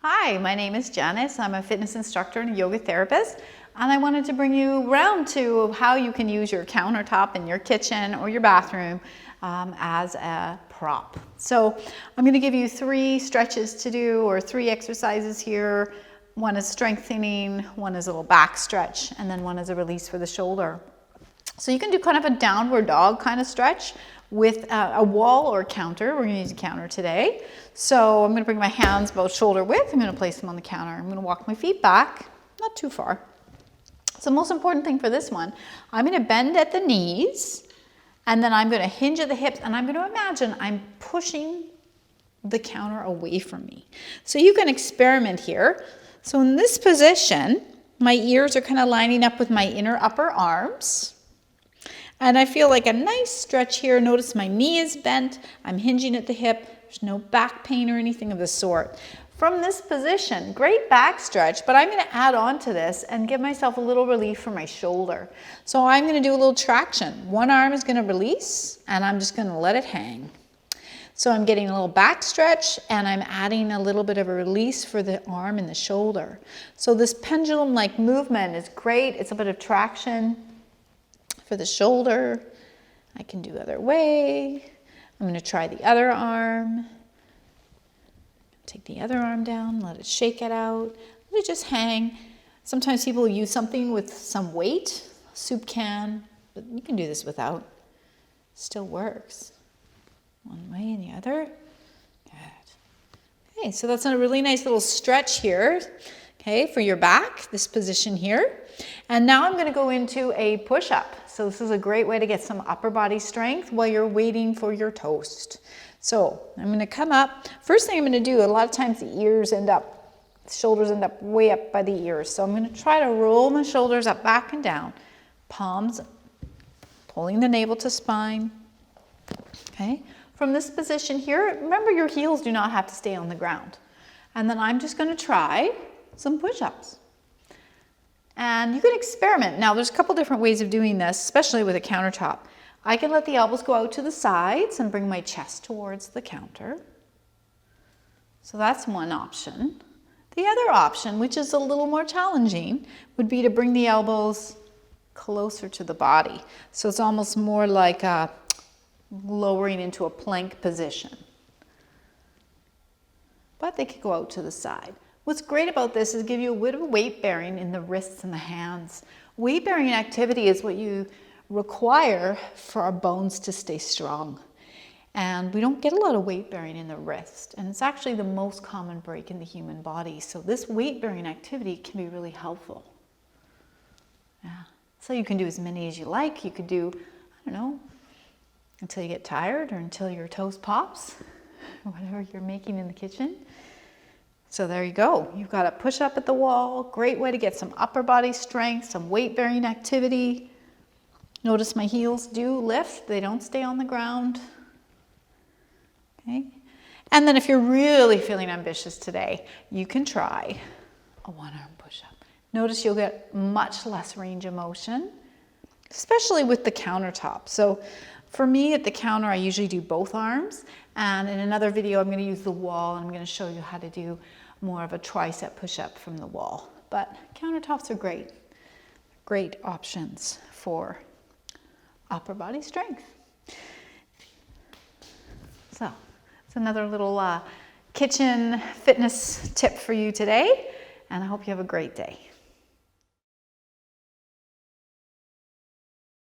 Hi, my name is Janice. I'm a fitness instructor and a yoga therapist, and I wanted to bring you around to how you can use your countertop in your kitchen or your bathroom as a prop. So I'm going to give you 3 stretches to do, or 3 exercises here. One is strengthening, one is a little back stretch, and then one is a release for the shoulder. So you can do kind of a downward dog kind of stretch with a wall or a counter. We're going to use a counter today. So I'm going to bring my hands about shoulder width. I'm going to place them on the counter. I'm going to walk my feet back, not too far. So the most important thing for this one, I'm going to bend at the knees, and then I'm going to hinge at the hips, and I'm going to imagine I'm pushing the counter away from me. So you can experiment here. So in this position, my ears are kind of lining up with my inner upper arms. And I feel like a nice stretch here. Notice my knee is bent. I'm hinging at the hip. There's no back pain or anything of the sort. From this position, great back stretch, but I'm going to add on to this and give myself a little relief for my shoulder. So I'm going to do a little traction. One arm is going to release, and I'm just going to let it hang. So I'm getting a little back stretch, and I'm adding a little bit of a release for the arm and the shoulder. So this pendulum-like movement is great. It's a bit of traction for the shoulder. I can do other way. I'm going to try the other arm. Take the other arm down, let it shake it out. Let it just hang. Sometimes people use something with some weight, soup can, but you can do this without. Still works. One way and the other. Good. Okay, so that's a really nice little stretch here, okay, for your back, this position here. And now I'm going to go into a push-up. So this is a great way to get some upper body strength while you're waiting for your toast. So I'm going to come up. First thing I'm going to do, a lot of times the ears end up, the shoulders end up way up by the ears. So I'm going to try to roll my shoulders up, back and down. Palms, pulling the navel to spine. Okay. From this position here, remember your heels do not have to stay on the ground. And then I'm just going to try some push-ups. And you can experiment. Now there's a couple different ways of doing this, especially with a countertop. I can let the elbows go out to the sides and bring my chest towards the counter. So that's one option. The other option, which is a little more challenging, would be to bring the elbows closer to the body. So it's almost more like lowering into a plank position. But they could go out to the side. What's great about this is give you a bit of weight bearing in the wrists and the hands. Weight bearing activity is what you require for our bones to stay strong. And we don't get a lot of weight bearing in the wrist. And it's actually the most common break in the human body. So this weight bearing activity can be really helpful. Yeah. So you can do as many as you like. You could do, I don't know, until you get tired or until your toast pops, whatever you're making in the kitchen. So there you go. You've got a push up at the wall. Great way to get some upper body strength, some weight bearing activity. Notice my heels do lift. They don't stay on the ground. Okay. And then if you're really feeling ambitious today, you can try a one-arm push-up. Notice you'll get much less range of motion, especially with the countertop. So for me at the counter, I usually do both arms. And in another video, I'm going to use the wall, and I'm going to show you how to do more of a tricep push-up from the wall. But countertops are great. Great options for upper body strength. So it's another little kitchen fitness tip for you today, and I hope you have a great day.